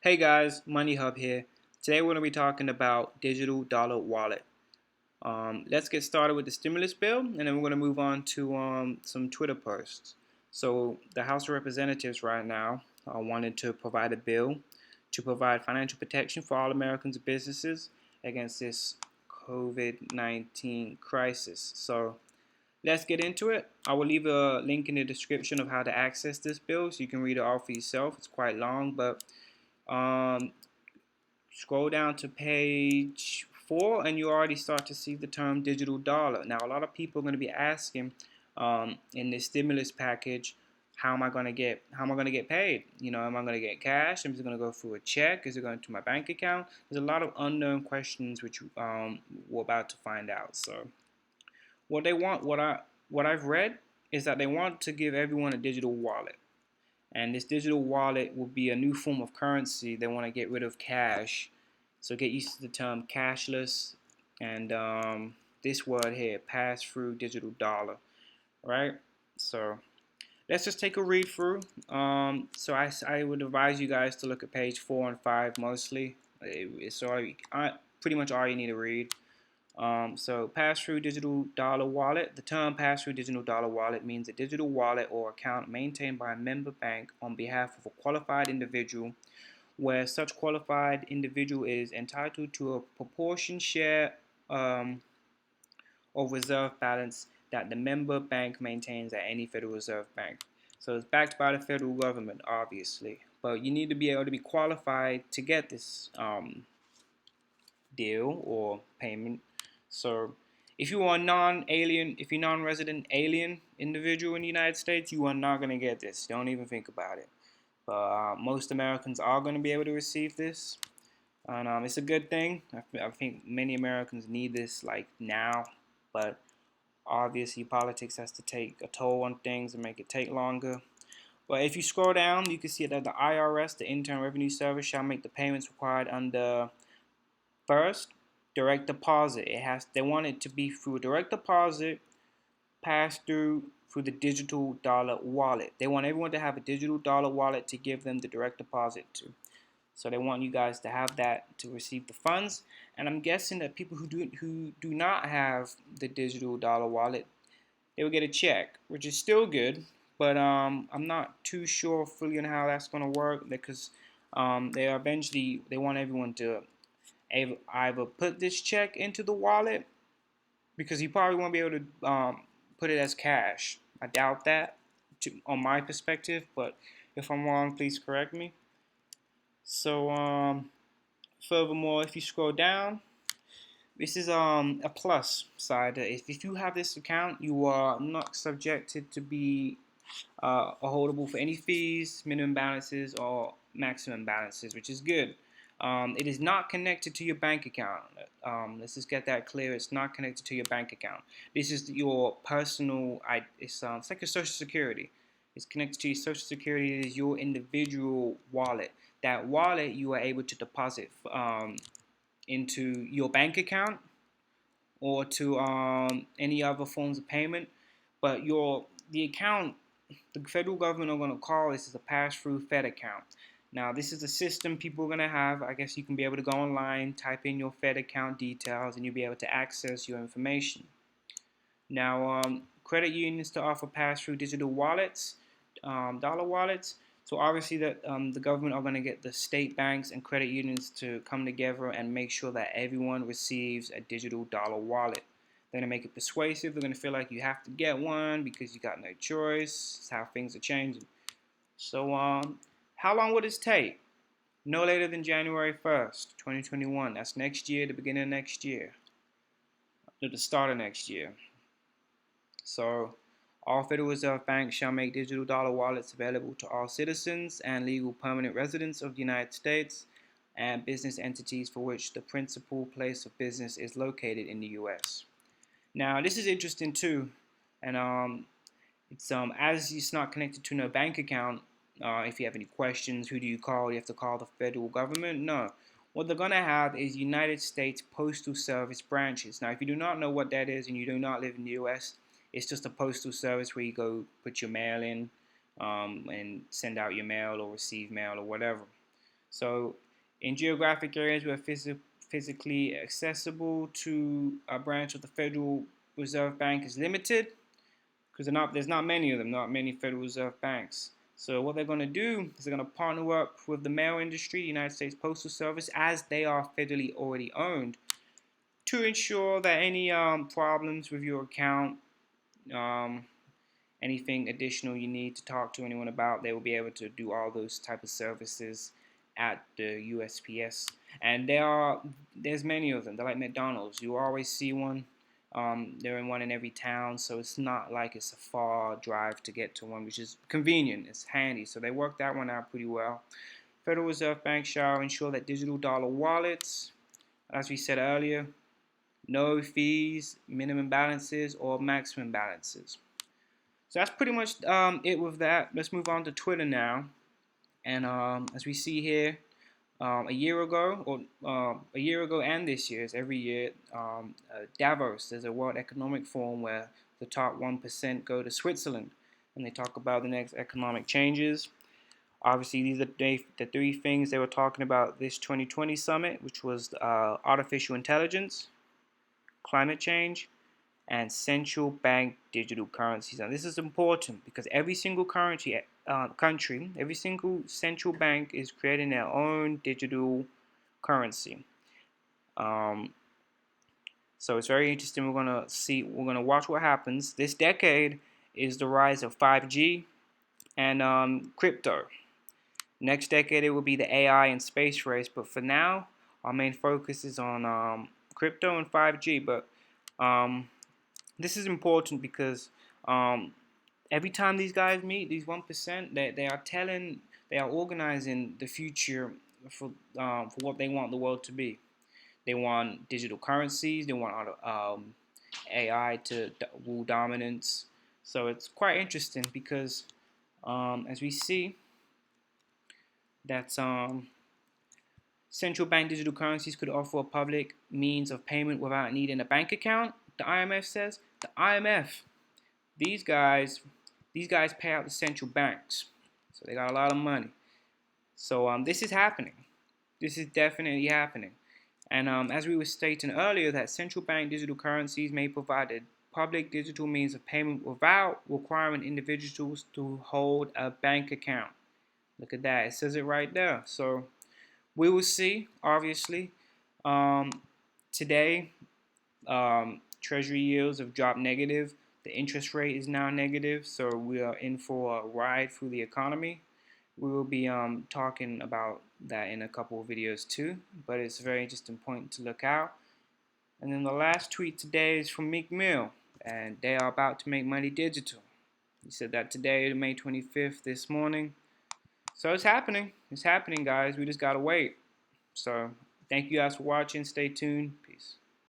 Hey guys, Money Hub here. Today we're going to be talking about digital dollar wallet. Let's get started with the stimulus bill, and then we're going to move on to some Twitter posts. So the House of Representatives right now wanted to provide a bill to provide financial protection for all Americans and businesses against this COVID-19 crisis. So let's get into it. I will leave a link in the description of how to access this bill so you can read it all for yourself. It's quite long, but um, scroll down to page 4 and you already start to see the term digital dollar. Now a lot of people are going to be asking in this stimulus package, how am I going to get paid? Am I going to get cash? Is it going to go through a check? Is it going to my bank account? There's a lot of unknown questions which we're about to find out. So what I've read is that they want to give everyone a digital wallet. And this digital wallet will be a new form of currency. They want to get rid of cash. So get used to the term cashless and this word here, pass-through digital dollar, right? So let's just take a read through. I would advise you guys to look at page 4 and 5 mostly. It's pretty much all you need to read. So pass-through digital dollar wallet. The term pass-through digital dollar wallet means a digital wallet or account maintained by a member bank on behalf of a qualified individual, where such qualified individual is entitled to a proportion share of reserve balance that the member bank maintains at any Federal Reserve Bank. So it's backed by the federal government, obviously, but you need to be able to be qualified to get this deal or payment. So if you are if you're non-resident alien individual in the United States, you are not going to get this. Don't even think about it. But most Americans are going to be able to receive this, and it's a good thing. I think many Americans need this like now, but obviously politics has to take a toll on things and make it take longer. But if you scroll down, you can see that the IRS, the Internal Revenue Service, shall make the payments required under first, direct deposit. They want it to be through direct deposit, pass through the digital dollar wallet. They want everyone to have a digital dollar wallet to give them the direct deposit to. So they want you guys to have that to receive the funds. And I'm guessing that people who do not have the digital dollar wallet, they will get a check, which is still good. But I'm not too sure fully on how that's going to work because they want everyone to either put this check into the wallet, because you probably won't be able to put it as cash. I doubt that on my perspective, but if I'm wrong, please correct me. So furthermore, if you scroll down, this is a plus side. If you have this account, you are not subjected to be holdable for any fees, minimum balances, or maximum balances, which is good. It is not connected to your bank account. Let's just get that clear. It's not connected to your bank account. This is your personal. It's like your Social Security. It's connected to your Social Security. It is your individual wallet. That wallet you are able to deposit into your bank account or to any other forms of payment. But the account, the federal government are going to call this as a pass-through Fed account. Now, this is a system people are going to have. I guess you can be able to go online, type in your Fed account details, and you'll be able to access your information. Now, credit unions to offer pass-through digital wallets, dollar wallets. So obviously that the government are going to get the state banks and credit unions to come together and make sure that everyone receives a digital dollar wallet. They're going to make it persuasive. They're going to feel like you have to get one because you got no choice. It's how things are changing. So how long will this take? No later than January 1st, 2021. That's next year, the beginning of next year. At the start of next year. So all Federal Reserve banks shall make digital dollar wallets available to all citizens and legal permanent residents of the United States and business entities for which the principal place of business is located in the U.S. Now, this is interesting too, and it's as it's not connected to no bank account. If you have any questions, who do you call? You have to call the federal government? No. What they're going to have is United States Postal Service branches. Now, if you do not know what that is and you do not live in the U.S., it's just a postal service where you go put your mail in and send out your mail or receive mail or whatever. So in geographic areas where physically accessible to a branch of the Federal Reserve Bank is limited, because there's not many of them, not many Federal Reserve banks. So what they're going to do is they're going to partner up with the mail industry, United States Postal Service, as they are federally already owned, to ensure that any problems with your account, um, anything additional you need to talk to anyone about, they will be able to do all those type of services at the USPS. And there's many of them. They're like McDonald's. You always see one. They're in one in every town, so it's not like it's a far drive to get to one, which is convenient. It's handy. So they worked that one out pretty well. Federal Reserve Bank shall ensure that digital dollar wallets, as we said earlier, no fees, minimum balances, or maximum balances. So that's pretty much it with that. Let's move on to Twitter now. And as we see here, a year ago and this year, every year, Davos, there's a World Economic Forum where the top 1% go to Switzerland, and they talk about the next economic changes. Obviously, these are the three things they were talking about this 2020 summit, which was artificial intelligence, climate change, and central bank digital currencies. Now, this is important because every single country, every single central bank is creating their own digital currency. So it's very interesting. We're gonna watch what happens. This decade is the rise of 5G and crypto. Next decade it will be the AI and space race. But for now, our main focus is on crypto and 5G. But this is important because every time these guys meet, these 1%, they are organizing the future for what they want the world to be. They want digital currencies. They want AI to rule dominance. So it's quite interesting because as we see that central bank digital currencies could offer a public means of payment without needing a bank account. The IMF says. The IMF, these guys pay out the central banks, so they got a lot of money. So this is happening. This is definitely happening. And as we were stating earlier, that central bank digital currencies may provide a public digital means of payment without requiring individuals to hold a bank account. Look at that. It says it right there. So we will see, obviously. Today, Treasury yields have dropped negative. The interest rate is now negative. So we are in for a ride through the economy. We will be talking about that in a couple of videos too, but it's a very interesting point to look out. And then the last tweet today is from Meek Mill, and they are about to make money digital. He said that today, May 25th, this morning. So it's happening, guys. We just gotta wait. So thank you guys for watching. Stay tuned.